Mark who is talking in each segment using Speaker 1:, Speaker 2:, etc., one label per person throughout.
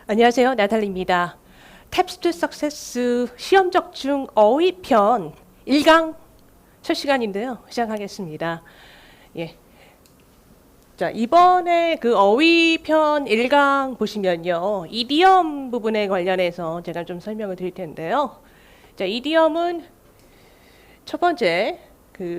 Speaker 1: 안녕하세요. 나탈리입니다. 탭스트 석세스 시험 적중 어휘편 1강 첫 시간인데요. 시작하겠습니다. 예. 자, 이번에 그 어휘편 1강 보시면요. 이디엄 부분에 관련해서 제가 좀 설명을 드릴 텐데요. 자, 이디엄은 첫 번째,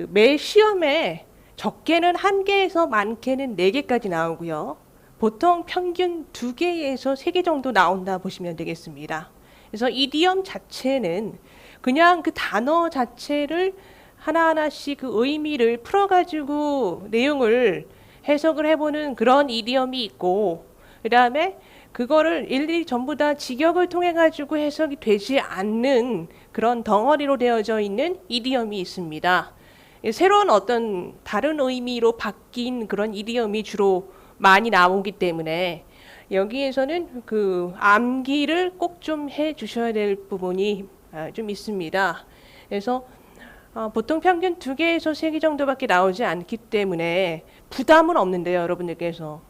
Speaker 1: 매 시험에 적게는 1개에서 많게는 4개까지 나오고요. 보통 평균 2개에서 3개 정도 나온다 보시면 되겠습니다. 그래서 이디엄 자체는 그냥 그 단어 자체를 하나하나씩 그 의미를 풀어가지고 내용을 해석을 해보는 그런 이디엄이 있고, 그 다음에 그거를 일일이 전부 다 직역을 통해 가지고 해석이 되지 않는 그런 덩어리로 되어져 있는 이디엄이 있습니다. 새로운 어떤 다른 의미로 바뀐 그런 이디엄이 주로 많이 나오기 때문에 여기에서는 그 암기를 꼭 좀 해 주셔야 될 부분이 좀 있습니다. 그래서 보통 평균 2개에서 3개 정도밖에 나오지 않기 때문에 부담은 없는데요, 여러분들께서.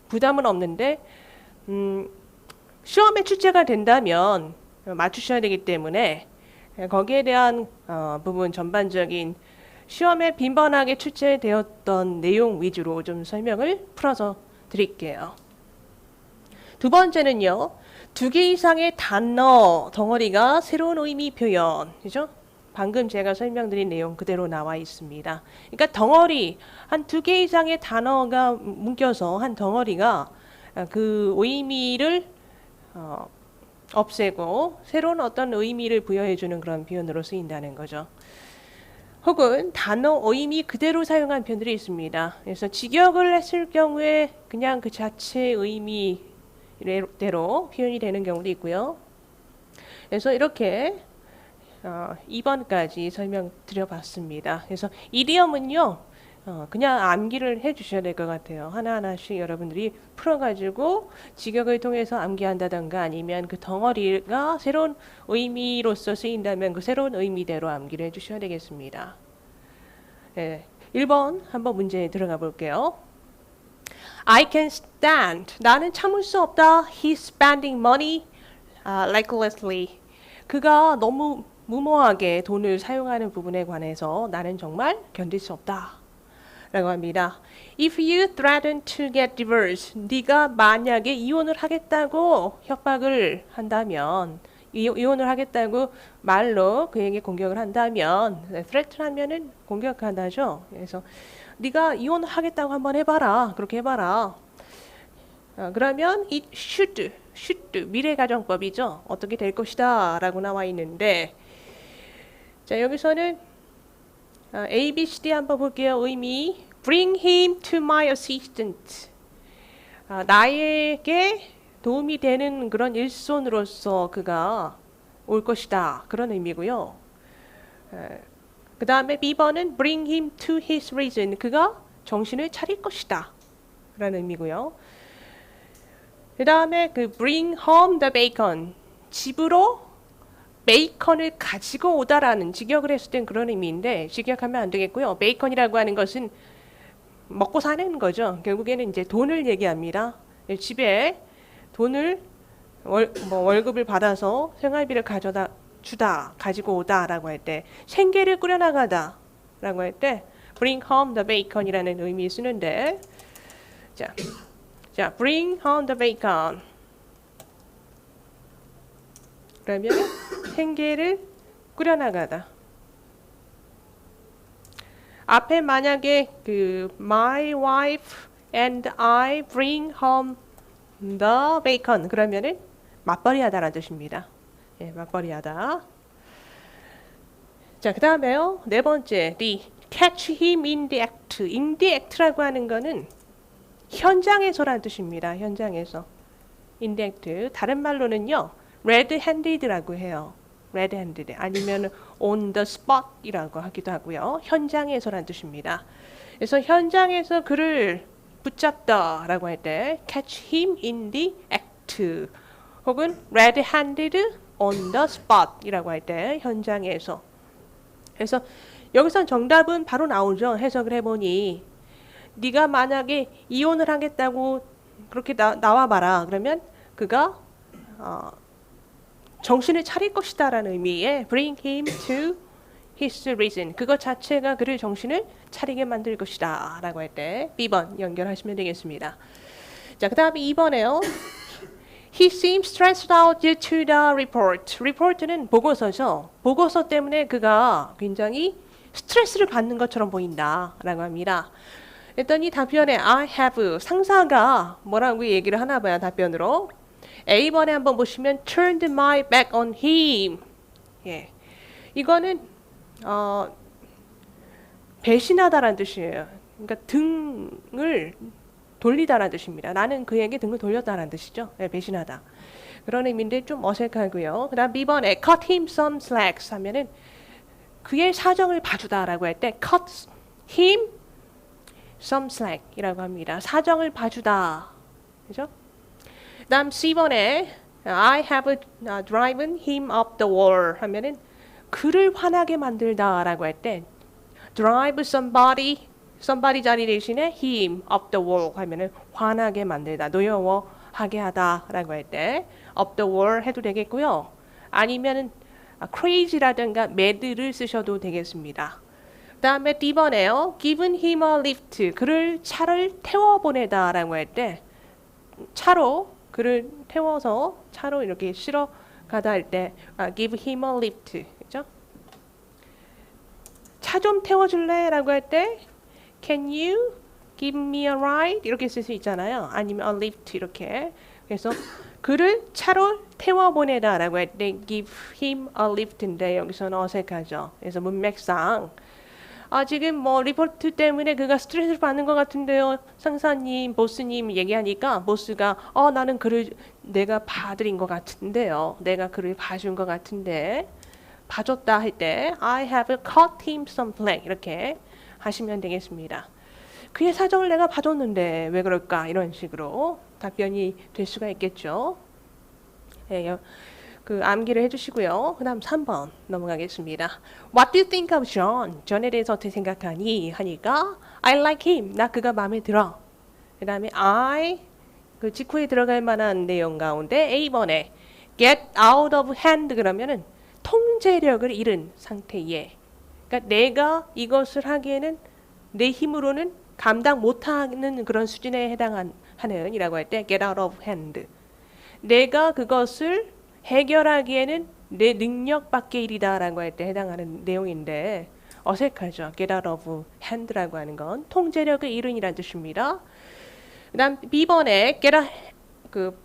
Speaker 1: 부담은 없는데 시험에 출제가 된다면 맞추셔야 되기 때문에 거기에 대한 부분 전반적인 시험에 빈번하게 출제되었던 내용 위주로 좀 설명을 풀어서 드릴게요. 두 번째는요. 2개 이상의 단어 덩어리가 새로운 의미 표현. 그죠? 방금 제가 설명드린 내용 그대로 나와 있습니다. 그러니까 덩어리, 한 2개 이상의 단어가 묶여서 한 덩어리가 그 의미를 없애고 새로운 어떤 의미를 부여해주는 그런 표현으로 쓰인다는 거죠. 혹은 단어 의미 그대로 사용한 표현들이 있습니다. 그래서 직역을 했을 경우에 그냥 그 자체의 의미대로 표현이 되는 경우도 있고요. 그래서 이렇게 2번까지 설명드려봤습니다. 그래서 이디엄은요, 그냥 암기를 해주셔야 될 것 같아요. 하나하나씩 여러분들이 풀어가지고 직역을 통해서 암기한다던가 아니면 그 덩어리가 새로운 의미로서 쓰인다면 그 새로운 의미대로 암기를 해주셔야 되겠습니다. 네, 1번 한번 문제에 들어가 볼게요. I can stand. 나는 참을 수 없다. He's spending money recklessly. 그가 너무 무모하게 돈을 사용하는 부분에 관해서 나는 정말 견딜 수 없다. 라고 합니다. If you threaten to get divorced, 네가 만약에 이혼을 하겠다고 협박을 한다면, 이혼을 하겠다고 말로 그에게 공격을 한다면, threat 하면은 공격한다죠. 그래서 네가 이혼하겠다고 한번 해봐라. 그렇게 해봐라. 그러면 it should 미래가정법이죠. 어떻게 될 것이다 라고 나와 있는데, 자 여기서는 A, B, C, D 한번 볼게요. 의미 Bring him to my assistant. 나에게 도움이 되는 그런 일손으로서 그가 올 것이다. 그런 의미고요. 그 다음에 B번은 Bring him to his reason. 그가 정신을 차릴 것이다. 라는 의미고요. 그 다음에 그 Bring home the bacon. 집으로 베이컨을 가지고 오다라는 직역을 했을 땐 그런 의미인데 직역하면 안 되겠고요. 베이컨이라고 하는 것은 먹고 사는 거죠. 결국에는 이제 돈을 얘기합니다. 집에 돈을 월급을 받아서 생활비를 가져다 주다, 가지고 오다라고 할 때 생계를 꾸려나가다라고 할 때 bring home the bacon이라는 의미 쓰는데 자, bring home the bacon. 그러면 생계를 꾸려나가다. 앞에 만약에 그 my wife and I bring home the bacon 그러면은 맞벌이하다라는 뜻입니다. 예, 맞벌이하다. 자, 그 다음에요. 네 번째, D. catch him in the act. in the act라고 하는 거는 현장에서라는 뜻입니다. 현장에서. in the act. 다른 말로는요. red-handed라고 해요. red-handed 아니면 on the spot이라고 하기도 하고요. 현장에서라는 뜻입니다. 그래서 현장에서 그를 붙잡다라고 할 때 catch him in the act 혹은 red-handed on the spot이라고 할 때 현장에서. 그래서 여기서 정답은 바로 나오죠. 해석을 해보니 네가 만약에 이혼을 하겠다고 그렇게 나와봐라. 그러면 그가 정신을 차릴 것이다라는 의미의 bring him to his reason. 그것 자체가 그를 정신을 차리게 만들 것이다 라고 할 때 B번 연결하시면 되겠습니다. 자, 그 다음에 2번에요. He seems stressed out due to the report. report는 보고서죠. 보고서 때문에 그가 굉장히 스트레스를 받는 것처럼 보인다 라고 합니다. 했더니 답변에 I have 상사가 뭐라고 얘기를 하나 봐요. 답변으로. A번에 한번 보시면 turned my back on him. 예. 이거는 배신하다라는 뜻이에요. 그러니까 등을 돌리다라는 뜻입니다. 나는 그에게 등을 돌렸다라는 뜻이죠. 네, 배신하다. 그런 의미인데 좀 어색하고요. 그 다음 B번에 cut him some slack 하면은 그의 사정을 봐주다라고 할 때 cut him some slack 이라고 합니다. 사정을 봐주다. 그죠? 그 다음 C번에 I have driven him up the wall 하면은 그를 화나게 만들다라고 할 때 drive somebody 자리 대신에 him up the wall 하면은 화나게 만들다, 노여워하게 하다라고 할 때 up the wall 해도 되겠고요. 아니면은 crazy라든가 mad를 쓰셔도 되겠습니다. 그 다음에 D번에요. given him a lift. 그를 차를 태워보내다라고 할 때 차로 그를 태워서 차로 이렇게 실어 가다 할 때 give him a lift. 그죠? 차 좀 태워줄래? 라고 할 때 can you give me a ride? 이렇게 쓸 수 있잖아요. 아니면 a lift 이렇게. 그래서 그를 차로 태워보내다 라고 할 때 give him a lift인데 여기서는 어색하죠. 그래서 문맥상 지금 뭐 리포트 때문에 그가 스트레스를 받는 것 같은데요. 상사님, 보스님 얘기하니까 보스가 나는 그를 내가 봐드린 것 같은데요. 내가 그를 봐준 것 같은데 봐줬다 할 때 I have cut him some slack 이렇게 하시면 되겠습니다. 그의 사정을 내가 봐줬는데 왜 그럴까 이런 식으로 답변이 될 수가 있겠죠. 네, 그 암기를 해주시고요. 그 다음 3번 넘어가겠습니다. What do you think of John? 존에 대해서 어떻게 생각하니? 하니까 I like him. 나 그가 마음에 들어. 그 다음에 그 직후에 들어갈 만한 내용 가운데 A번에 get out of hand 그러면은 통제력을 잃은 상태에 그러니까 내가 이것을 하기에는 내 힘으로는 감당 못하는 그런 수준에 해당하는 이라고 할 때 get out of hand 내가 그것을 해결하기에는 내 능력 밖의 일이다라고 할 때 해당하는 내용인데 어색하죠. get out of hand라고 하는 건 통제력을 잃은이라는 뜻입니다. 그 다음 B번에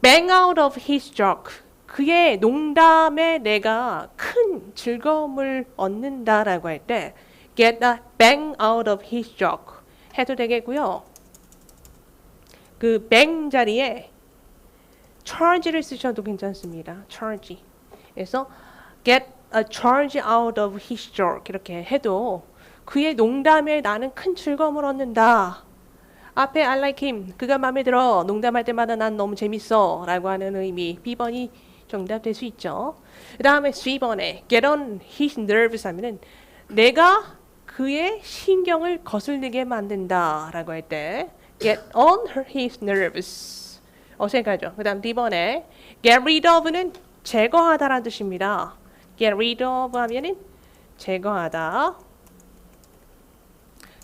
Speaker 1: bang out of his joke 그의 농담에 내가 큰 즐거움을 얻는다라고 할 때 get a bang out of his joke 해도 되겠고요. 그 bang 자리에 charge를 쓰셔도 괜찮습니다. charge. 그래서 get a charge out of his joke 이렇게 해도 그의 농담에 나는 큰 즐거움을 얻는다. 앞에 I like him. 그가 마음에 들어. 농담할 때마다 난 너무 재밌어. 라고 하는 의미. B번이 정답될 수 있죠. 그 다음에 C번에 get on his nerves 하면은 내가 그의 신경을 거슬리게 만든다. 라고 할 때 get on his nerves. 어색하죠. 그 다음 D번에 get rid of는 제거하다라는 뜻입니다. get rid of 하면은 제거하다.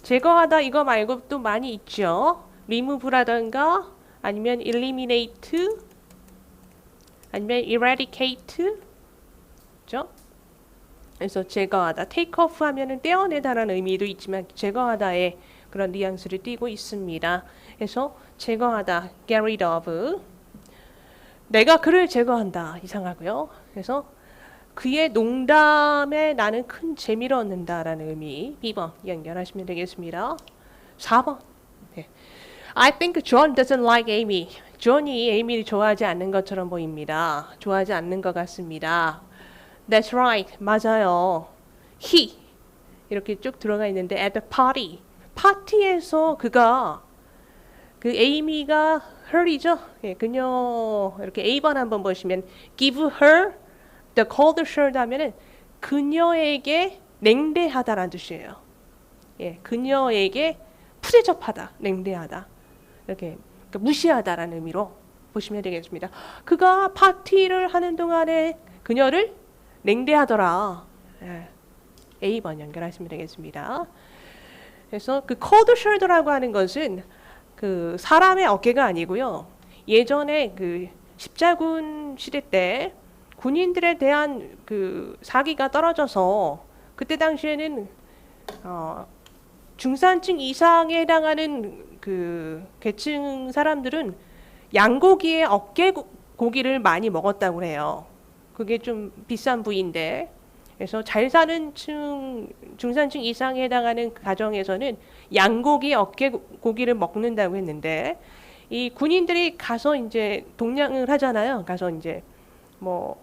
Speaker 1: 제거하다 이거 말고 또 많이 있죠. remove라든가 아니면 eliminate 아니면 eradicate 그죠? 그래서 제거하다. take off 하면은 떼어내다라는 의미도 있지만 제거하다의 그런 뉘앙스를 띠고 있습니다. 그래서 제거하다 get rid of 내가 그를 제거한다. 이상하고요. 그래서 그의 농담에 나는 큰 재미를 얻는다라는 의미. B번 연결하시면 되겠습니다. 4번. 네. I think John doesn't like Amy. 존이 에이미를 좋아하지 않는 것처럼 보입니다. 좋아하지 않는 것 같습니다. That's right. 맞아요. He 이렇게 쭉 들어가 있는데 at the party. 파티에서 그가 그 에이미가 her이죠. 예, 그녀 이렇게 A번 한번 보시면 give her the cold shoulder 하면은 그녀에게 냉대하다라는 뜻이에요. 예, 그녀에게 푸대접하다, 냉대하다. 이렇게 그러니까 무시하다라는 의미로 보시면 되겠습니다. 그가 파티를 하는 동안에 그녀를 냉대하더라. 예. A번 연결하시면 되겠습니다. 그래서 그 cold shoulder라고 하는 것은 그 사람의 어깨가 아니고요. 예전에 그 십자군 시대 때 군인들에 대한 그 사기가 떨어져서 그때 당시에는 중산층 이상에 해당하는 그 계층 사람들은 양고기의 어깨 고기를 많이 먹었다고 해요. 그게 좀 비싼 부위인데, 그래서 잘 사는 중산층 이상에 해당하는 가정에서는 양고기 어깨 고기를 먹는다고 했는데, 이 군인들이 가서 이제 동냥을 하잖아요. 가서 이제 뭐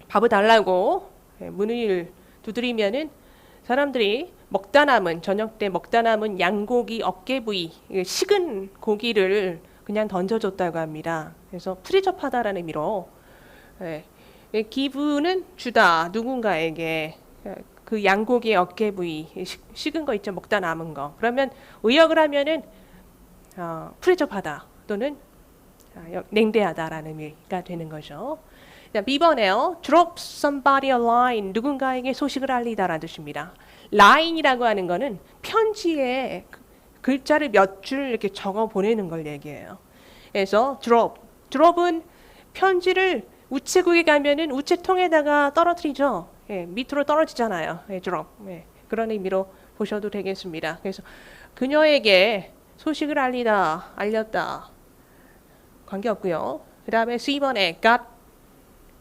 Speaker 1: 밥을 달라고 문을 두드리면은 사람들이 먹다 남은 저녁 때 먹다 남은 양고기 어깨 부위 식은 고기를 그냥 던져줬다고 합니다. 그래서 프리접하다라는 의미로 기부는 주다 누군가에게 그 양고기의 어깨 부위 식은 거 있죠, 먹다 남은 거. 그러면 의역을 하면은 프리접하다 또는 냉대하다라는 의미가 되는 거죠. B번에요. Drop somebody a line. 누군가에게 소식을 알리다라는 뜻입니다. line이라고 하는 거는 편지에 글자를 몇 줄 이렇게 적어 보내는 걸 얘기해요. 그래서 drop은 편지를 우체국에 가면은 우체통에다가 떨어뜨리죠. 예, 밑으로 떨어지잖아요. 예, drop. 예, 그런 의미로 보셔도 되겠습니다. 그래서 그녀에게 소식을 알렸다. 관계없고요. 그 다음에 C번에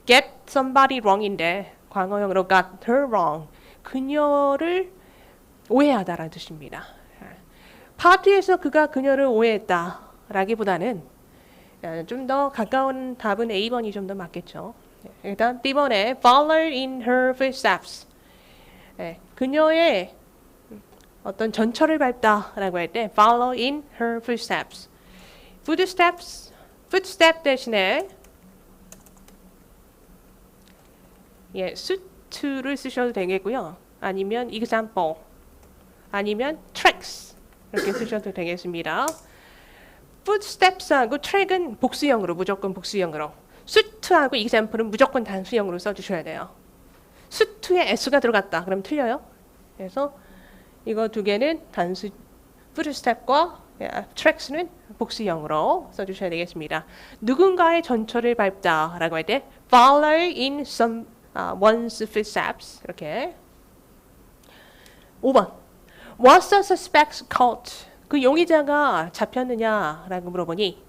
Speaker 1: get somebody wrong인데 광어형으로 got her wrong. 그녀를 오해하다라는 뜻입니다. 파티에서 그가 그녀를 오해했다라기보다는 좀 더 가까운 답은 A번이 좀 더 맞겠죠. 일단 B번에 follow in her footsteps. 그녀의 어떤 전철을 밟다라고 할 때 follow in her footsteps. footstep 대신에 suit를 쓰셔도 되겠고요. 아니면 example, 아니면 tracks 이렇게 쓰셔도 되겠습니다. footsteps하고 track은 복수형으로, 무조건 복수형으로. suit하고 example은 무조건 단수형으로 써주셔야 돼요. suit에 s가 들어갔다. 그럼 틀려요. 그래서 이거 두 개는 단수, footstep과 tracks는 복수형으로 써주셔야 되겠습니다. 누군가의 전철을 밟다라고 할 때 follow in one's footsteps 이렇게. 5번. Was the suspect caught? 그 용의자가 잡혔느냐라고 물어보니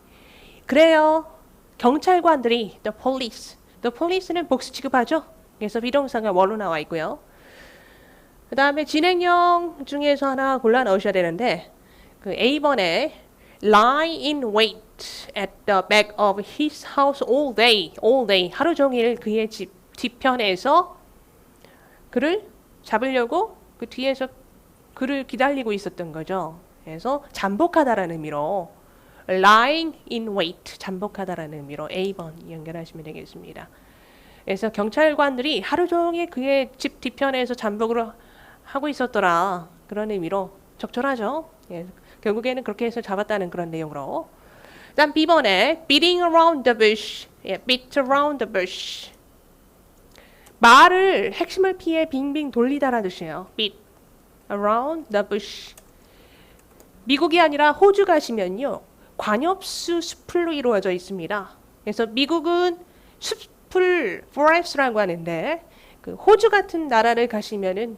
Speaker 1: 그래요. 경찰관들이 the police는 복수 취급하죠. 그래서 비동사가 원로 나와 있고요. 그 다음에 진행형 중에서 하나 골라 넣으셔야 되는데 그 A번에 lie in wait at the back of his house all day 하루 종일 그의 집 뒤편에서 그를 잡으려고 그 뒤에서 그를 기다리고 있었던 거죠. 그래서 잠복하다라는 의미로 lying in wait, 잠복하다라는 의미로 A번 연결하시면 되겠습니다. 그래서 경찰관들이 하루 종일 그의 집 뒤편에서 잠복을 하고 있었더라. 그런 의미로 적절하죠. 예, 결국에는 그렇게 해서 잡았다는 그런 내용으로. 다음 B번에 beating around the bush, beat around the bush. 말을 핵심을 피해 빙빙 돌리다라는 뜻이에요. beat around the bush. 미국이 아니라 호주 가시면요. 관엽수 숲으로 이루어져 있습니다. 그래서 미국은 숲을 forest라고 하는데 그 호주 같은 나라를 가시면은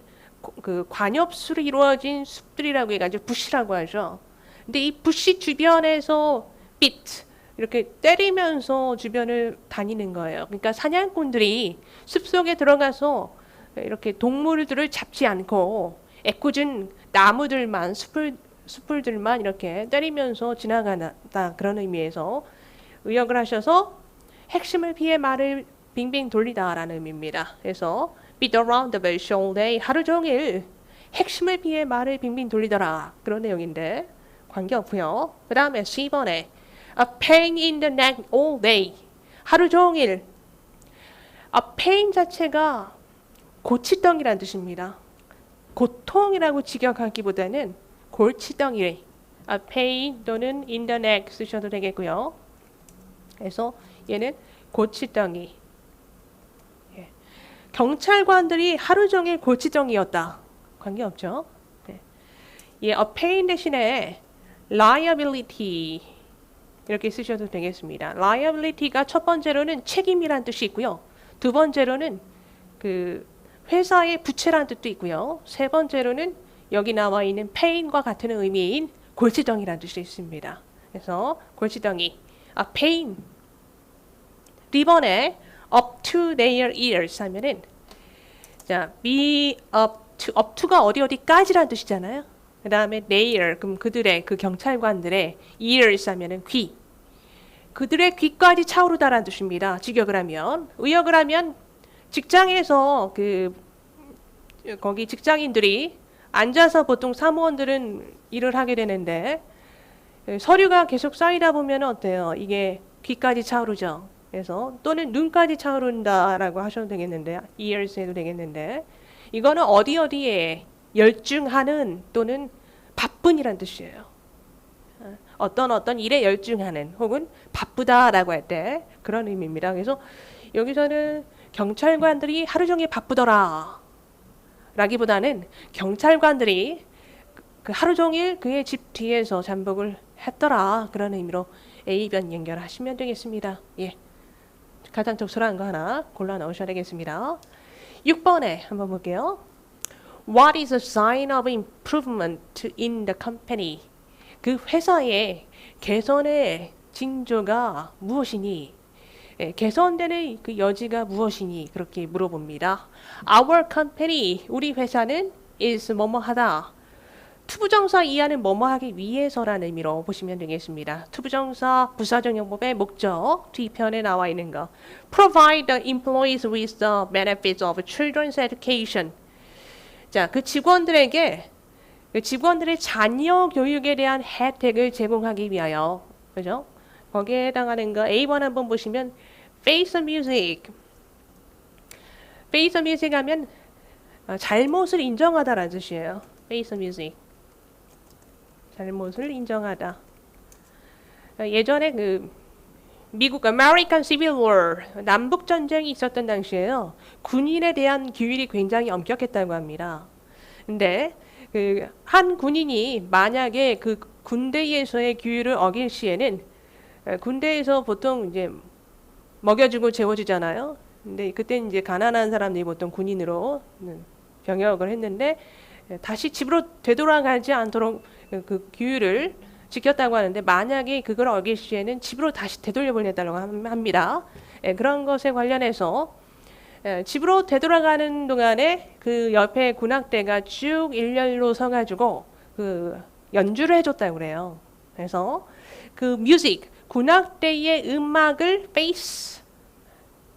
Speaker 1: 그 관엽수로 이루어진 숲들이라고 해가지고 부시라고 하죠. 근데 이 부시 주변에서 beat 이렇게 때리면서 주변을 다니는 거예요. 그러니까 사냥꾼들이 숲속에 들어가서 이렇게 동물들을 잡지 않고 애꿎은 나무들만 숲들만 이렇게 때리면서 지나가다 그런 의미에서 의역을 하셔서 핵심을 피해 말을 빙빙 돌리다라는 의미입니다. 그래서 beat around the bush all day 하루 종일 핵심을 피해 말을 빙빙 돌리더라 그런 내용인데 관계없고요. 그 다음에 C번에 a pain in the neck all day 하루 종일 a pain 자체가 고치덩이라는 뜻입니다. 고통이라고 직역하기보다는 골치덩이 a pain 또는 in the neck 쓰셔도 되겠고요. 그래서 얘는 고치덩이. 예. 경찰관들이 하루 종일 고치덩이였다. 관계없죠. 네. 예, a pain 대신에 liability 이렇게 쓰셔도 되겠습니다. liability가 첫 번째로는 책임이란 뜻이 있고요. 두 번째로는 그 회사의 부채란 뜻도 있고요. 세 번째로는 여기 나와 있는 pain과 같은 의미인 골치덩이란 뜻이 있습니다. 그래서 골치덩이, a pain. 이번에 up to their ears 하면은 자, be up to가 어디까지란 뜻이잖아요. 그 다음에 their, 그럼 그들의, 그 경찰관들의 ears 하면은 귀. 그들의 귀까지 차오르다라는 뜻입니다. 직역을 하면. 의역을 하면 직장에서 거기 직장인들이 앉아서 보통 사무원들은 일을 하게 되는데 서류가 계속 쌓이다 보면 어때요? 이게 귀까지 차오르죠. 그래서 또는 눈까지 차오른다라고 하셔도 되겠는데 ears 해도 되겠는데 이거는 어디에 열중하는 또는 바쁜이란 뜻이에요. 어떤 일에 열중하는 혹은 바쁘다라고 할 때 그런 의미입니다. 그래서 여기서는 경찰관들이 하루 종일 바쁘더라 라기보다는 경찰관들이 그 하루 종일 그의 집 뒤에서 잠복을 했더라 그런 의미로 A변 연결하시면 되겠습니다. 예. 가장 적절한 거 하나 골라 넣으셔야 되겠습니다. 6번에 한번 볼게요. What is a sign of improvement in the company? 그 회사의 개선의 징조가 무엇이니? 예, 개선되는 그 여지가 무엇이니? 그렇게 물어봅니다. Our company, 우리 회사는 is 뭐뭐하다. 투부정사 이하는 뭐뭐하기 위해서라는 의미로 보시면 되겠습니다. 투부정사 부사적용법의 목적 뒤편에 나와 있는 거. Provide the employees with the benefits of children's education. 자, 그 직원들에게 그 직원들의 자녀 교육에 대한 혜택을 제공하기 위하여, 그죠? 거기에 해당하는 거 A번 한번 보시면 face music. face music 하면 잘못을 인정하다라는 뜻이에요. face music. 잘못을 인정하다. 예전에 그 미국 American Civil War 남북 전쟁이 있었던 당시에요. 군인에 대한 규율이 굉장히 엄격했다고 합니다. 근데 그 한 군인이 만약에 그 군대에서의 규율을 어길 시에는 군대에서 보통 이제 먹여주고 재워주잖아요. 근데 그때 이제 가난한 사람들이 보통 군인으로 병역을 했는데 다시 집으로 되돌아가지 않도록 그 규율을 지켰다고 하는데 만약에 그걸 어길 시에는 집으로 다시 되돌려 보내달라고 합니다. 그런 것에 관련해서 집으로 되돌아가는 동안에 그 옆에 군악대가 쭉 일렬로 서가지고 그 연주를 해줬다고 그래요. 그래서 그 뮤직, 군악대의 음악을 페이스,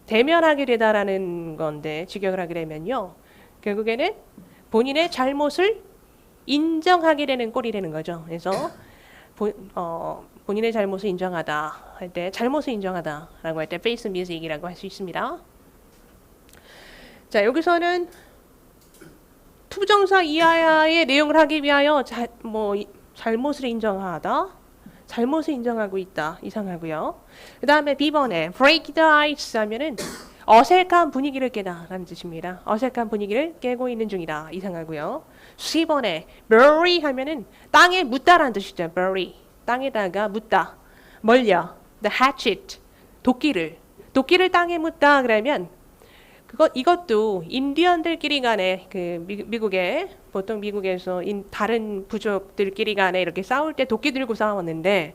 Speaker 1: 대면하게 되다라는 건데 직역을 하게 되면요. 결국에는 본인의 잘못을 인정하게 되는 꼴이 되는 거죠. 그래서 본인의 잘못을 인정하다 할 때 잘못을 인정하다라고 할 때 페이스 뮤직이라고 할 수 있습니다. 자, 여기서는 투부정사 이하의 내용을 하기 위하여 잘못을 인정하다, 잘못을 인정하고 있다 이상하고요. 그 다음에 B번에 break the ice 하면은 어색한 분위기를 깨다라는 뜻입니다. 어색한 분위기를 깨고 있는 중이다 이상하고요. C번에 bury 하면은 땅에 묻다라는 뜻이죠. bury 땅에다가 묻다, 멀려. The hatchet 도끼를 땅에 묻다 그러면 이것도 인디언들끼리 간에 그 미국에 보통 미국에서 다른 부족들끼리 간에 이렇게 싸울 때 도끼 들고 싸웠는데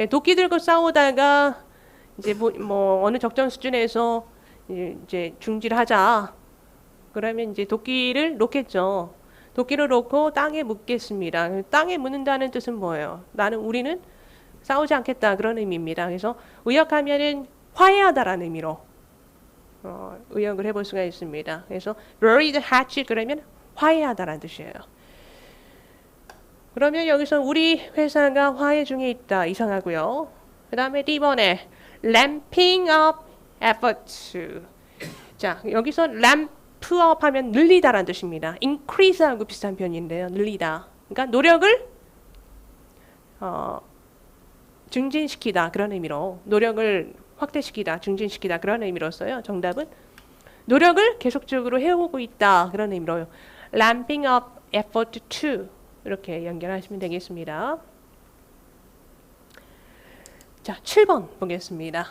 Speaker 1: 도끼 들고 싸우다가 이제 뭐 어느 적정 수준에서 이제 중지하자 그러면 이제 도끼를 놓겠죠. 도끼를 놓고 땅에 묻겠습니다. 땅에 묻는다는 뜻은 뭐예요? 우리는 싸우지 않겠다 그런 의미입니다. 그래서 의역하면은 화해하다라는 의미로 의역을 해볼 수가 있습니다. 그래서 bury the hatchet 그러면 화해하다라는 뜻이에요. 그러면 여기서 우리 회사가 화해 중에 있다 이상하고요. 그 다음에 D번에 ramping up efforts. 자, 여기서 ramp up 하면 늘리다라는 뜻입니다. increase하고 비슷한 표현인데요. 늘리다. 그러니까 노력을 증진시키다 그런 의미로 노력을 확대시키다, 증진시키다 그런 의미로써요. 정답은 노력을 계속적으로 해오고 있다 그런 의미로 ramping up effort to 이렇게 연결하시면 되겠습니다. 자, 7번 보겠습니다.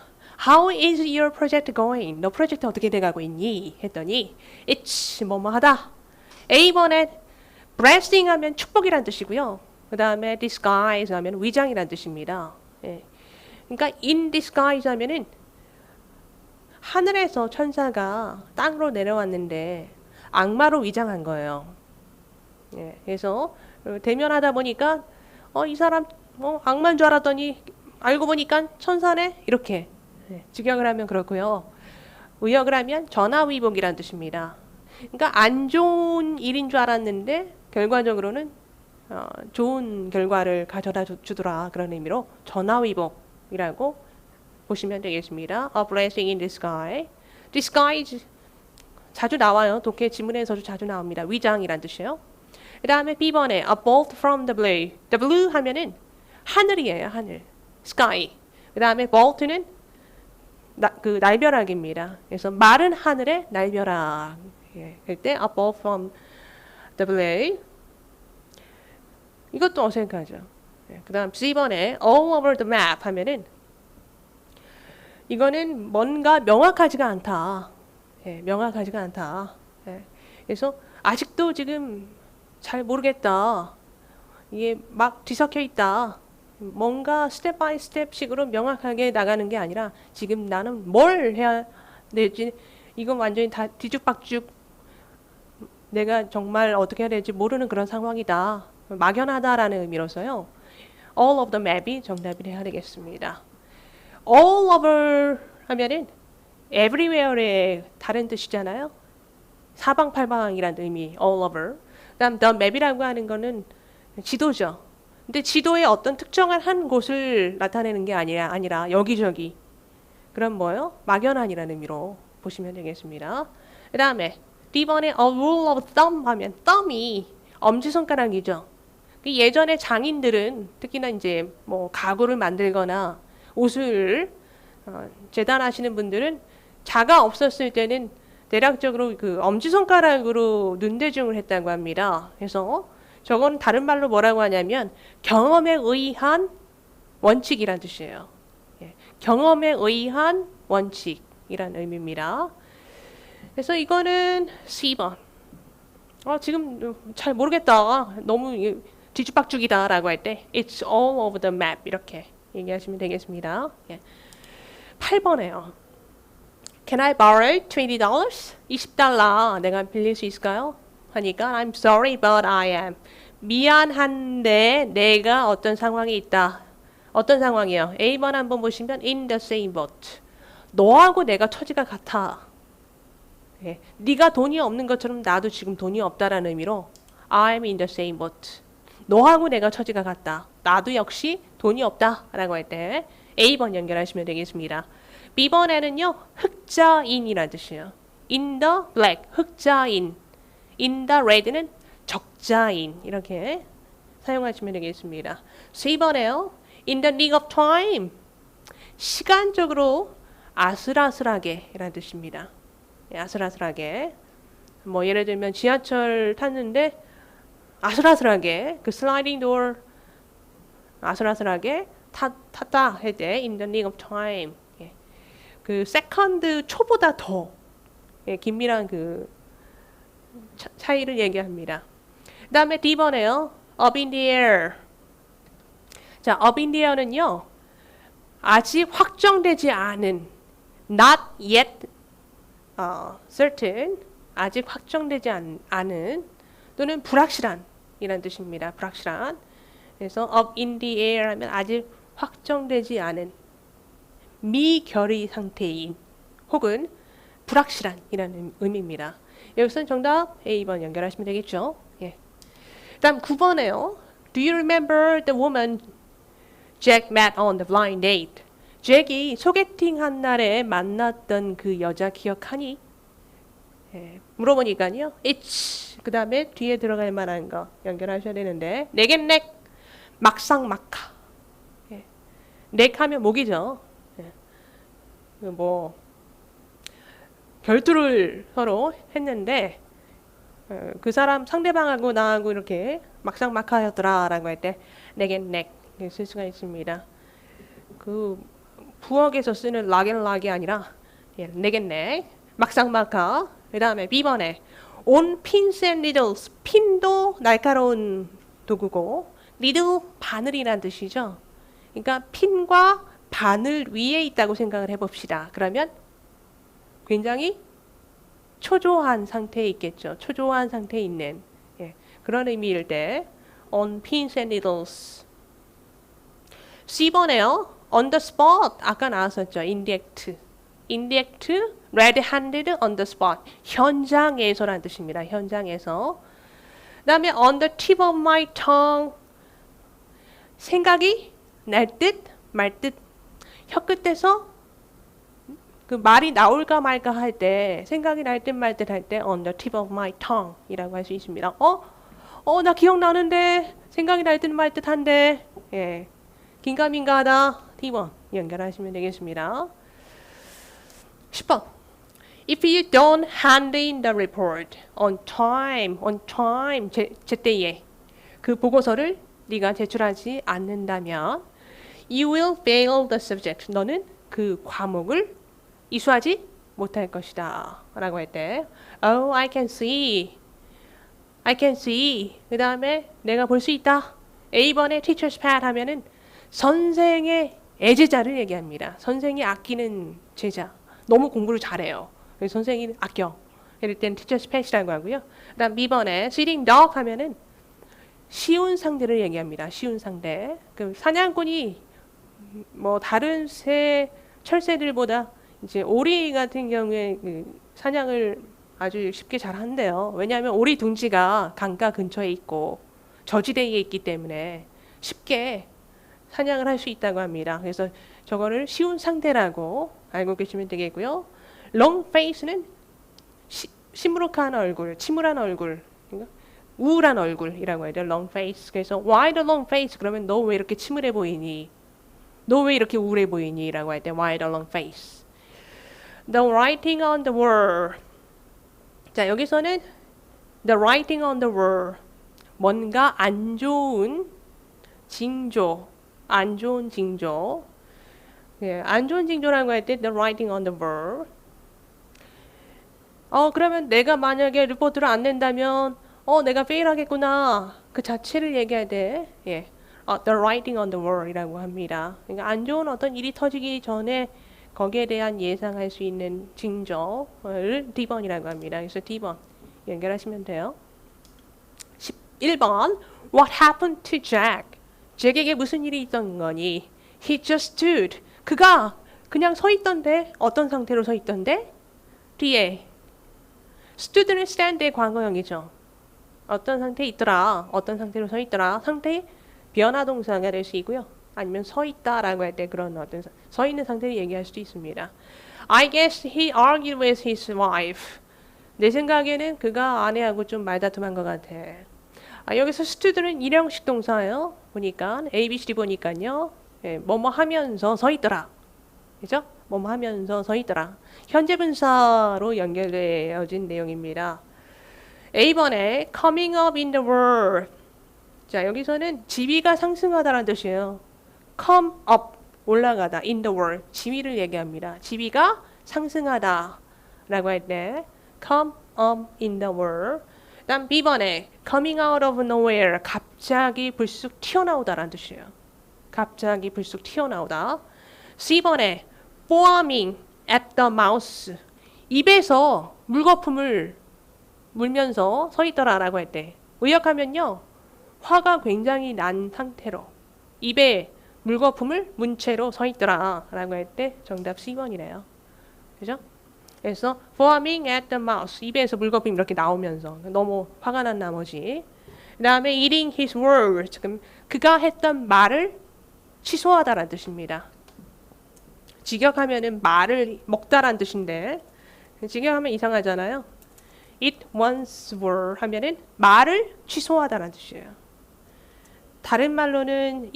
Speaker 1: How is your project going? 너 프로젝트 어떻게 돼가고 있니? 했더니 it's 뭐뭐 하다. A번에 blessing 하면 축복이란 뜻이고요. 그 다음에 disguise 하면 위장이란 뜻입니다. 예. 그러니까 in disguise 하면은 하늘에서 천사가 땅으로 내려왔는데 악마로 위장한 거예요. 예. 그래서 대면하다 보니까 이 사람 악마인 줄 알았더니 알고 보니까 천사네 이렇게 직역을 하면 그렇고요. 의역을 하면 전화위복이란 뜻입니다. 그러니까 안 좋은 일인 줄 알았는데 결과적으로는 좋은 결과를 가져다 주더라 그런 의미로 전화위복이라고 보시면 되겠습니다. A blessing in disguise. disguise 자주 나와요. 독해 지문에서도 자주 나옵니다. 위장이란 뜻이에요. 그 다음에 B번에 a bolt from the blue. the blue 하면은 하늘이에요. 하늘. sky. 그 다음에 bolt는 그 날벼락입니다. 그래서 마른 하늘의 날벼락. 할 때 a bolt from the blue. 이것도 어색하죠. 그 다음 C번에 all over the map 하면은 이거는 뭔가 명확하지가 않다. 명확하지가 않다. 그래서 아직도 지금 잘 모르겠다. 이게 막 뒤섞여 있다. 뭔가 스텝 바이 스텝식으로 명확하게 나가는 게 아니라 지금 나는 뭘 해야 될지 이건 완전히 다 뒤죽박죽 내가 정말 어떻게 해야 될지 모르는 그런 상황이다. 막연하다라는 의미로서요. all of the map이 정답이 돼야 되겠습니다. all over 하면은 everywhere의 다른 뜻이잖아요. 사방팔방이라는 의미 all over. 그다음 the map이라고 하는 거는 지도죠. 근데 지도의 어떤 특정한 한 곳을 나타내는 게 아니라 여기저기. 그럼 뭐요? 막연한이라는 의미로 보시면 되겠습니다. 그 다음에 D번에 a rule of thumb 하면 thumb이 엄지손가락이죠. 예전에 장인들은 특히나 이제 뭐 가구를 만들거나 옷을 재단하시는 분들은 자가 없었을 때는 대략적으로 그 엄지손가락으로 눈대중을 했다고 합니다. 그래서 저건 다른 말로 뭐라고 하냐면 경험에 의한 원칙이란 뜻이에요. 경험에 의한 원칙이란 의미입니다. 그래서 이거는 C번. 지금 잘 모르겠다. 너무 뒤죽박죽이다라고 할 때 It's all over the map 이렇게 얘기하시면 되겠습니다. 8번에요. Can I borrow $20? $20 내가 빌릴 수 있을까요? 하니까 I'm sorry but I am. 미안한데 내가 어떤 상황에 있다. 어떤 상황이요? A번 한번 보시면 in the same boat. 너하고 내가 처지가 같아. 네가 돈이 없는 것처럼 나도 지금 돈이 없다라는 의미로 I'm in the same boat. 너하고 내가 처지가 같다. 나도 역시 돈이 없다라고 할 때 A번 연결하시면 되겠습니다. B번에는요. 흑자인이라는 뜻이에요. in the black, 흑자인. in the red는 적자인. 이렇게 사용하시면 되겠습니다. C번에요. in the nick of time. 시간적으로 아슬아슬하게 라는 뜻입니다. 아슬아슬하게. 뭐 예를 들면 지하철 탔는데 아슬아슬하게 그 슬라이딩 도어 아슬아슬하게 탔다 할 때 in the nick of time. 그 세컨드 초보다 더 긴밀한 그 차이를 얘기합니다. 그 다음에 D번에요. up in the air. 자, up in the air는요. 아직 확정되지 않은 not yet certain 아직 확정되지 않은 또는 불확실한 이란 뜻입니다. 불확실한. 그래서 up in the air 하면 아직 확정되지 않은 미결의 상태인 혹은 불확실한 이라는 의미입니다. 여기서는 정답 A번 연결하시면 되겠죠. 다음 9번에요. Do you remember the woman Jack met on the blind date? 잭이 소개팅 한 날에 만났던 그 여자 기억하니? 물어보니까요. It's 그 다음에 뒤에 들어갈 만한 거 연결하셔야 되는데 내겐 넥 막상 막하. neck 하면 목이죠. 예. 뭐 결투를 서로 했는데 그 사람 상대방하고 나하고 이렇게 막상막하였더라라고 할 때 neck and neck 쓸 수가 있습니다. 그 부엌에서 쓰는 락 앤 락이 아니라 neck and neck 막상막하. 그 다음에 B번에 on pins and needles 핀도 날카로운 도구고 needle 바늘이란 뜻이죠. 그러니까 핀과 바늘 위에 있다고 생각을 해봅시다. 그러면 굉장히 초조한 상태에 있겠죠. 초조한 상태에 있는 그런 의미일 때 on pins and needles. C번에요. on the spot 아까 나왔었죠. indirect, red-handed on the spot 현장에서라는 뜻입니다. 현장에서. 그 다음에 on the tip of my tongue 생각이 날 듯 말 듯 혀끝에서 그 말이 나올까 말까 할 때 생각이 날 듯 말 듯 할 때 on the tip of my tongue 이라고 할 수 있습니다. 나 기억나는데 생각이 날 듯 말 듯 한데 긴가민가하다 T번 연결하시면 되겠습니다. 10번 If you don't hand in the report on time 제때에 그 보고서를 네가 제출하지 않는다면 you will fail the subject 너는 그 과목을 이수하지 못할 것이다 라고 할 때 Oh, I can see 그 다음에 내가 볼 수 있다. A번에 teacher's pet 하면은 선생의 애제자를 얘기합니다. 선생이 아끼는 제자. 너무 공부를 잘해요. 그래서 선생이 아껴. 이럴 때는 teacher's pet이라고 하고요. 그 다음 B번에 sitting duck 하면은 쉬운 상대를 얘기합니다. 쉬운 상대. 그 사냥꾼이 뭐 다른 철새들보다 이제 오리 같은 경우에 그 사냥을 아주 쉽게 잘 한대요. 왜냐하면 오리 둥지가 강가 근처에 있고 저지대에 있기 때문에 쉽게 사냥을 할 수 있다고 합니다. 그래서 저거를 쉬운 상대라고 알고 계시면 되겠고요. long face는 시무룩한 얼굴, 침울한 얼굴, 우울한 얼굴이라고 해야 돼요. long face. 그래서 why the long face? 그러면 너 왜 이렇게 침울해 보이니? 너 왜 이렇게 우울해 보이니? 라고 할 때 why the long face? The writing on the wall. 자, 여기서는 the writing on the wall. 뭔가 안 좋은 징조. 안 좋은 징조라고 할 때 the writing on the wall. 그러면 내가 만약에 리포트를 안 낸다면 내가 페일하겠구나. 그 자체를 얘기할 때 the writing on the wall이라고 합니다. 그러니까 안 좋은 어떤 일이 터지기 전에 거기에 대한 예상할 수 있는 징조를 D번이라고 합니다. 그래서 D번 연결하시면 돼요. 11번 What happened to Jack? 잭에게 무슨 일이 있던 거니? He just stood. 그가 그냥 서 있던데 어떤 상태로 서 있던데? 뒤에 stood는 stand의 과거형이죠. 어떤 상태에 있더라. 어떤 상태로 서 있더라. 상태의 변화 동사가 될 수 있고요. 아니면 서 있다라고 할 때 그런 어떤 서 있는 상태를 얘기할 수도 있습니다. I guess he argued with his wife. 내 생각에는 그가 아내하고 좀 말다툼한 것 같아. 여기서 stood는 일형식 동사예요. 보니까 A, B, C, D 보니까요. 뭐뭐 하면서 서 있더라. 그죠? 뭐뭐 하면서 서 있더라. 현재 분사로 연결되어진 내용입니다. A번에 coming up in the world. 자, 여기서는 지위가 상승하다라는 뜻이에요. come up, 올라가다, in the world, 지위를 얘기합니다. 지위가 상승하다 라고 할 때 come up in the world. 다음 B번에 coming out of nowhere, 갑자기 불쑥 튀어나오다라는 뜻이에요. 갑자기 불쑥 튀어나오다. C번에 foaming at the mouth, 입에서 물거품을 물면서 서 있더라라고 할 때 의역하면요. 화가 굉장히 난 상태로 입에 물거품을 문 채로 서 있더라라고 할 때 정답 C번이래요. 그죠? 그래서 foaming at the mouth, 입에서 물거품이 이렇게 나오면서 너무 화가 난 나머지. 그 다음에 eating his words, 지금 그가 했던 말을 취소하다라는 뜻입니다. 직역하면은 말을 먹다라는 뜻인데 직역하면 이상하잖아요. Eat one's word 하면은 말을 취소하다라는 뜻이에요. 다른 말로는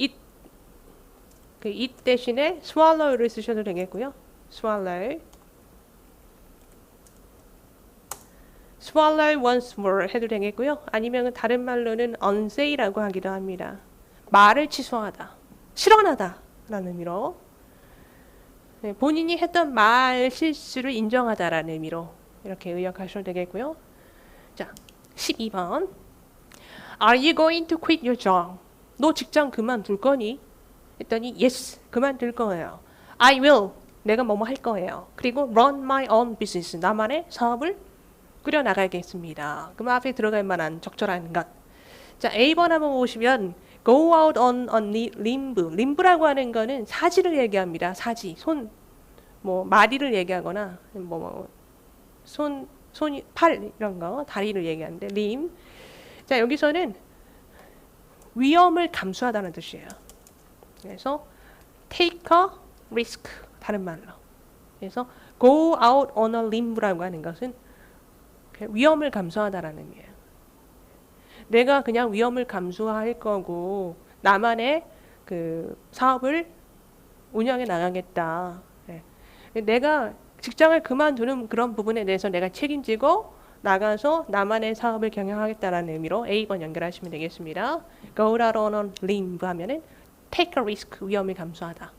Speaker 1: 그 eat 대신에 swallow를 쓰셔도 되겠고요. swallow. swallow once more 해도 되겠고요. 아니면 다른 말로는 unsay라고 하기도 합니다. 말을 취소하다, 실언하다 라는 의미로, 네, 본인이 했던 말 실수를 인정하다라는 의미로 이렇게 의역하셔도 되겠고요. 자, 12번. Are you going to quit your job? 너 직장 그만둘 거니? 했더니 yes, 그만둘 거예요. I will, 내가 뭐뭐 할 거예요. 그리고 run my own business, 나만의 사업을 꾸려나가겠습니다. 그럼 앞에 들어갈 만한 적절한 것. 자, A번 한번 보시면 go out on a limb. limb라고 하는 거는 사지를 얘기합니다. 사지, 손, 뭐 마디를 얘기하거나 손, 팔 이런 거, 다리를 얘기하는데 limb. 자, 여기서는 위험을 감수하다는 뜻이에요. 그래서 take a risk, 다른 말로. 그래서 go out on a limb라고 하는 것은 위험을 감수하다라는 의미예요. 내가 그냥 위험을 감수할 거고 나만의 그 사업을 운영해 나가겠다. 내가 직장을 그만두는 그런 부분에 대해서 내가 책임지고 나가서 나만의 사업을 경영하겠다라는 의미로 A번 연결하시면 되겠습니다. Go out on a limb 하면은 take a risk, 위험을 감수하다.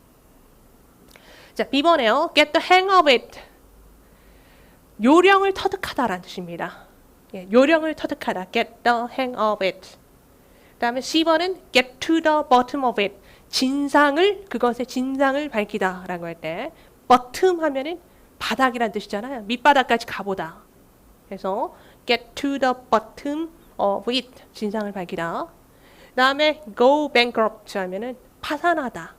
Speaker 1: 자, B번에요. Get the hang of it. 요령을 터득하다라는 뜻입니다. 예, 요령을 터득하다. Get the hang of it. 그 다음에 C번은 get to the bottom of it. 그것의 진상을 밝히다 라고 할 때 bottom 하면은 바닥이란 뜻이잖아요. 밑바닥까지 가보다. 그래서 get to the bottom of it. 진상을 밝히다. 그 다음에 go bankrupt 하면은 파산하다.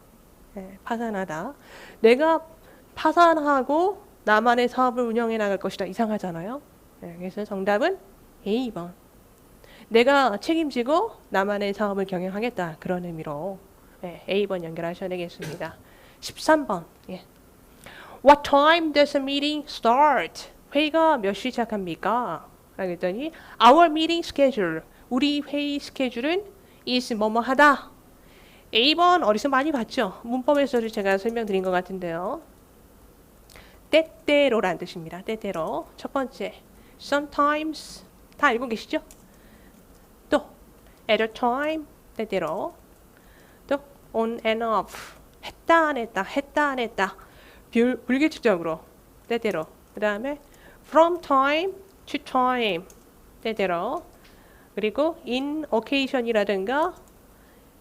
Speaker 1: 예, 파산하다. 내가 파산하고 나만의 사업을 운영해 나갈 것이다. 이상하잖아요. 네, 그래서 정답은 A번. 내가 책임지고 나만의 사업을 경영하겠다. 그런 의미로 네, A번 연결하셔야 되겠습니다. 13번. 예. What time does the meeting start? 회의가 몇 시 시작합니까? 그랬더니 Our meeting schedule. 우리 회의 스케줄은 is 뭐뭐 하다. A번 어디서 많이 봤죠? 문법에서도 제가 설명드린 것 같은데요. 때때로란 뜻입니다. 때때로. 첫 번째, sometimes 다 알고 계시죠? 또 at a time, 때때로. 또 on and off, 했다 안 했다, 했다 안 했다, 불규칙적으로, 때때로. 그 다음에 from time to time, 때때로. 그리고 in occasion이라든가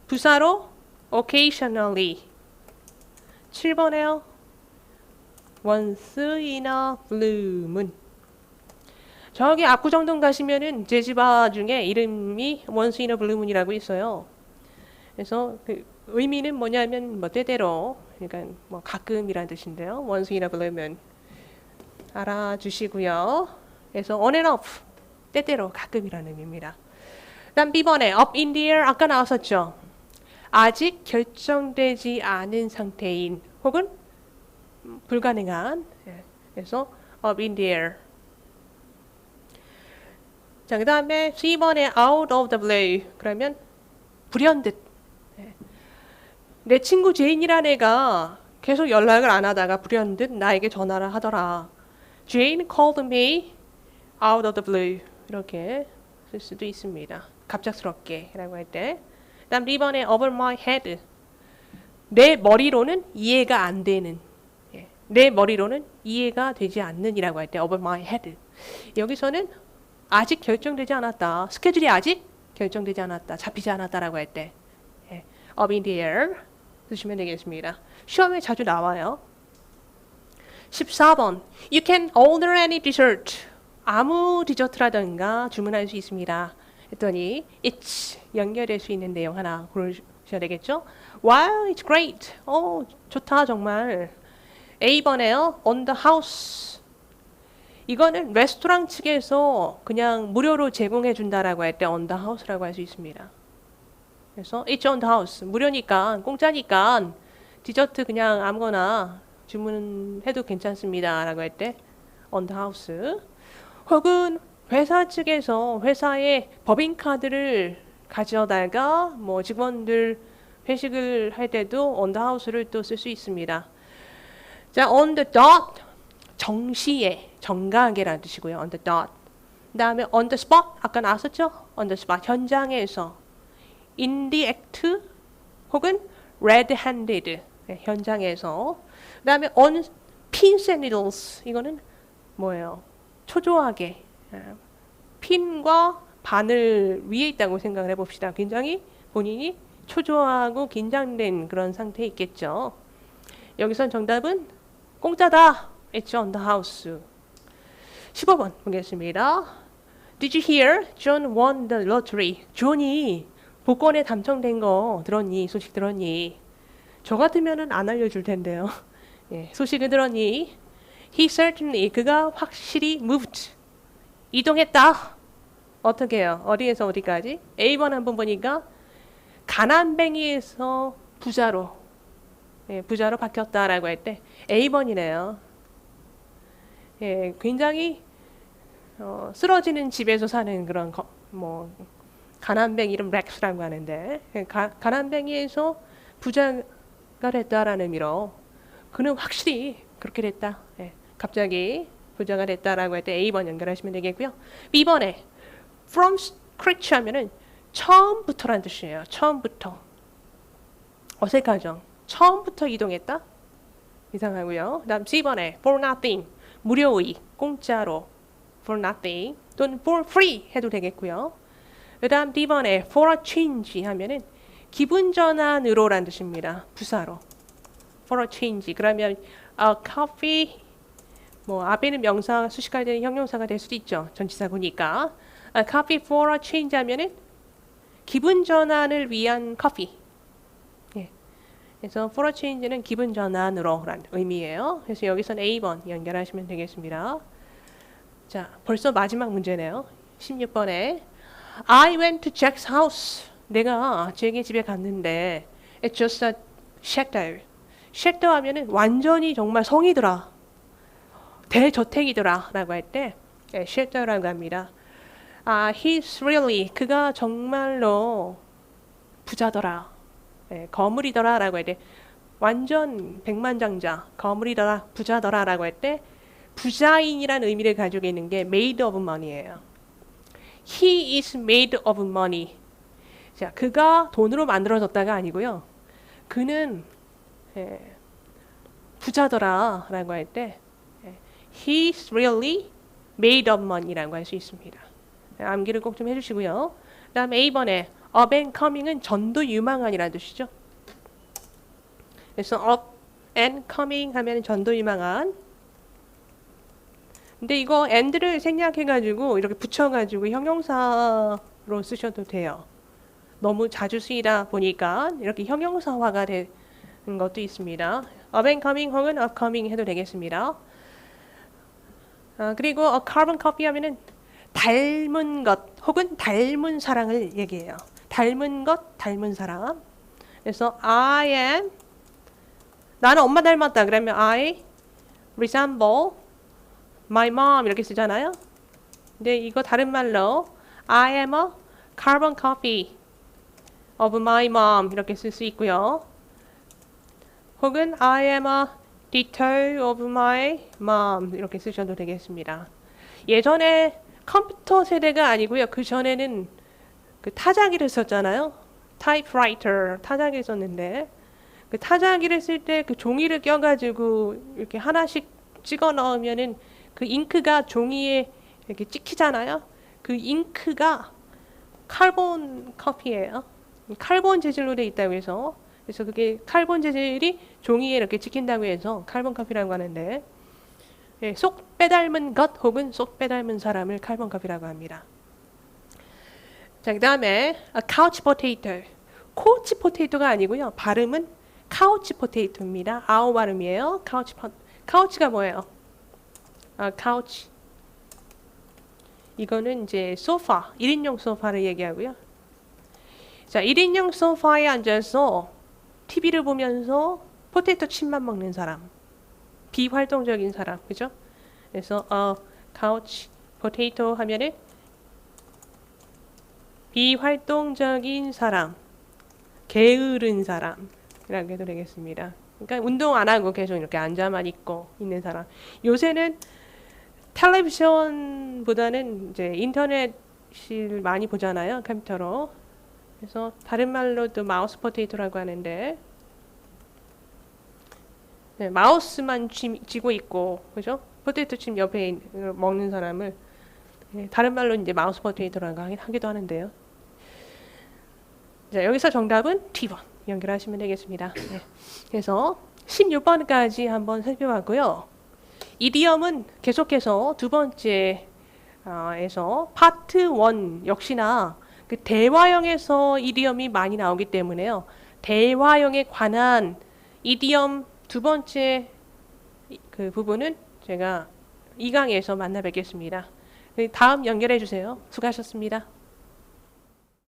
Speaker 1: 부사로 occasionally. 7번에요. once in a blue moon. 저기 압구정동 가시면은 제지바 중에 이름이 once in a blue moon이라고 있어요. 그래서 그 의미는 뭐냐면 뭐 때때로, 그러니까 뭐 가끔이란 뜻인데요. once in a blue moon 알아주시고요. 그래서 on and off, 때때로, 가끔이라는 의미입니다. 그다음 B번에 up in the air, 아까 나왔었죠. 아직 결정되지 않은 상태인 혹은 불가능한. 그래서 up in the air. 자, 그 다음에 C번에 out of the blue. 그러면 불현듯. 내 친구 제인이라는 애가 계속 연락을 안 하다가 불현듯 나에게 전화를 하더라. Jane called me out of the blue. 이렇게 쓸 수도 있습니다. 갑작스럽게 라고 할 때. 그 다음 B번에 over my head. 내 머리로는 이해가 안 되는. 내 머리로는 이해가 되지 않는 이라고 할 때 over my head. 여기서는 아직 결정되지 않았다. 스케줄이 아직 결정되지 않았다. 잡히지 않았다라고 할 때 up in the air 쓰시면 되겠습니다. 시험에 자주 나와요. 14번. You can order any dessert. 아무 디저트라든가 주문할 수 있습니다. 했더니 it's 연결될 수 있는 내용 하나 고르셔야 되겠죠? Wow, it's great. 좋다 정말. A번에요. On the house. 이거는 레스토랑 측에서 그냥 무료로 제공해 준다라고 할 때 on the house라고 할 수 있습니다. 그래서 it's on the house. 무료니까, 공짜니까 디저트 그냥 아무거나 주문해도 괜찮습니다 라고 할 때 on the house. 혹은 회사 측에서 회사에 법인카드를 가져다가 뭐 직원들 회식을 할 때도 on the house를 또 쓸 수 있습니다. 자, on the dot 정시에, 정각에라는 뜻이고요. on the dot. 그다음에 on the spot 아까 나왔었죠? on the spot 현장에서 in the act 혹은 red-handed 네, 현장에서. 그다음에 on pins and needles 이거는 뭐예요? 초조하게 핀과 바늘 위에 있다고 생각을 해봅시다. 굉장히 본인이 초조하고 긴장된 그런 상태에 있겠죠. 여기선 정답은 공짜다. It's on the house. 15번 보겠습니다. Did you hear John won the lottery? 존이 복권에 당첨된 거 들었니? 소식 들었니? 저 같으면은 안 알려줄 텐데요. 예, 소식을 들었니? He certainly 그가 확실히 moved 이동했다. 어떻게 해요? 어디에서 어디까지? A번 한번 보니까 가난뱅이에서 부자로 예, 부자로 바뀌었다라고 할 때 A번이네요. 예, 굉장히 쓰러지는 집에서 사는 그런 뭐 가난뱅이 이름 렉스라고 하는데 예, 가난뱅이에서 부자가 됐다라는 의미로 그는 확실히 그렇게 됐다. 예, 갑자기 부자가 됐다라고 할 때 A번 연결하시면 되겠고요. B번에 from scratch 하면은 처음부터란 뜻이에요. 처음부터. 어색하죠? 처음부터 이동했다? 이상하고요. 다음 C번에 for nothing 무료의, 공짜로 for nothing 또는 for free 해도 되겠고요. 그 다음 D번에 for a change 하면은 기분 전환으로란 뜻입니다. 부사로 for a change 그러면 a coffee 뭐 앞에는 명사 수식할 때는 형용사가 될 수도 있죠. 전치사구니까 a coffee for a change 하면은 기분 전환을 위한 커피. 예. 그래서 for a change는 기분 전환으로라는 의미예요. 그래서 여기서는 A번 연결하시면 되겠습니다. 자, 벌써 마지막 문제네요. 16번에 I went to Jack's house. 내가 잭의 집에 갔는데 It's just a shadow. shadow 하면은 완전히 정말 성이더라. 대저택이더라 라고 할 때 shadow라고 합니다. He's really 그가 정말로 부자더라. 거물이더라 라고 할 때 완전 백만장자 거물이더라 부자더라 라고 할 때 부자인이라는 의미를 가지고 있는 게 made of money예요. He is made of money. 자, 그가 돈으로 만들어졌다가 아니고요. 그는 부자더라 라고 할 때 He's really made of money라고 할 수 있습니다. 암기를 꼭 좀 해주시고요. 그 다음에 A번에 up and coming은 전도 유망한이라는 뜻이죠. 그래서 up and coming 하면 전도 유망한. 근데 이거 and를 생략해가지고 이렇게 붙여가지고 형용사로 쓰셔도 돼요. 너무 자주 쓰이다 보니까 이렇게 형용사화가 되는 것도 있습니다. up and coming 혹은 upcoming 해도 되겠습니다. 그리고 a carbon copy 하면은 닮은 것 혹은 닮은 사랑을 얘기해요. 닮은 것, 닮은 사람. 그래서 I am 나는 엄마 닮았다. 그러면 I resemble my mom 이렇게 쓰잖아요. 근데 이거 다른 말로 I am a carbon copy of my mom 이렇게 쓸 수 있고요. 혹은 I am a ditto of my mom 이렇게 쓰셔도 되겠습니다. 예전에 컴퓨터 세대가 아니고요. 그 전에는 그 타자기를 썼잖아요. 타이프라이터 타자기를 썼는데 그 타자기를 쓸 때 그 종이를 껴가지고 이렇게 하나씩 찍어 넣으면은 그 잉크가 종이에 이렇게 찍히잖아요. 그 잉크가 카본 커피예요. 칼본 재질로 돼 있다고 해서 그래서 그게 칼본 재질이 종이에 이렇게 찍힌다고 해서 칼본 커피라고 하는데 예, 쏙 빼닮은 것 혹은 쏙 빼닮은 사람을 칼본 커피라고 합니다. 자, 그 다음에 couch potato. 코치 포테이토가 아니고요. 발음은 couch potato입니다. 아오 발음이에요. couch가 뭐예요? couch. 이거는 이제 소파, 1인용 소파를 얘기하고요. 자, 1인용 소파에 앉아서 TV를 보면서 포테이토 칩만 먹는 사람. 비활동적인 사람, 그죠? 그래서 couch potato 하면은 비활동적인 사람, 게으른 사람이라고 해도 되겠습니다. 그러니까 운동 안 하고 계속 이렇게 앉아만 있고 있는 사람. 요새는 텔레비전보다는 이제 인터넷을 많이 보잖아요, 컴퓨터로. 그래서 다른 말로도 마우스 포테이토라고 하는데, 네, 마우스만 쥐고 있고, 그죠? 포테이토 칩 옆에 먹는 사람을 다른 말로 이제 마우스 포테이토라고 하기도 하는데요. 자, 여기서 정답은 T번 연결하시면 되겠습니다. 네. 그래서 16번까지 한번 살펴봤고요. 이디엄은 계속해서 두 번째 에서 파트 1 역시나 그 대화형에서 이디엄이 많이 나오기 때문에요. 대화형에 관한 이디엄 두 번째 그 부분은 제가 2강에서 만나 뵙겠습니다. 다음 연결해 주세요. 수고하셨습니다.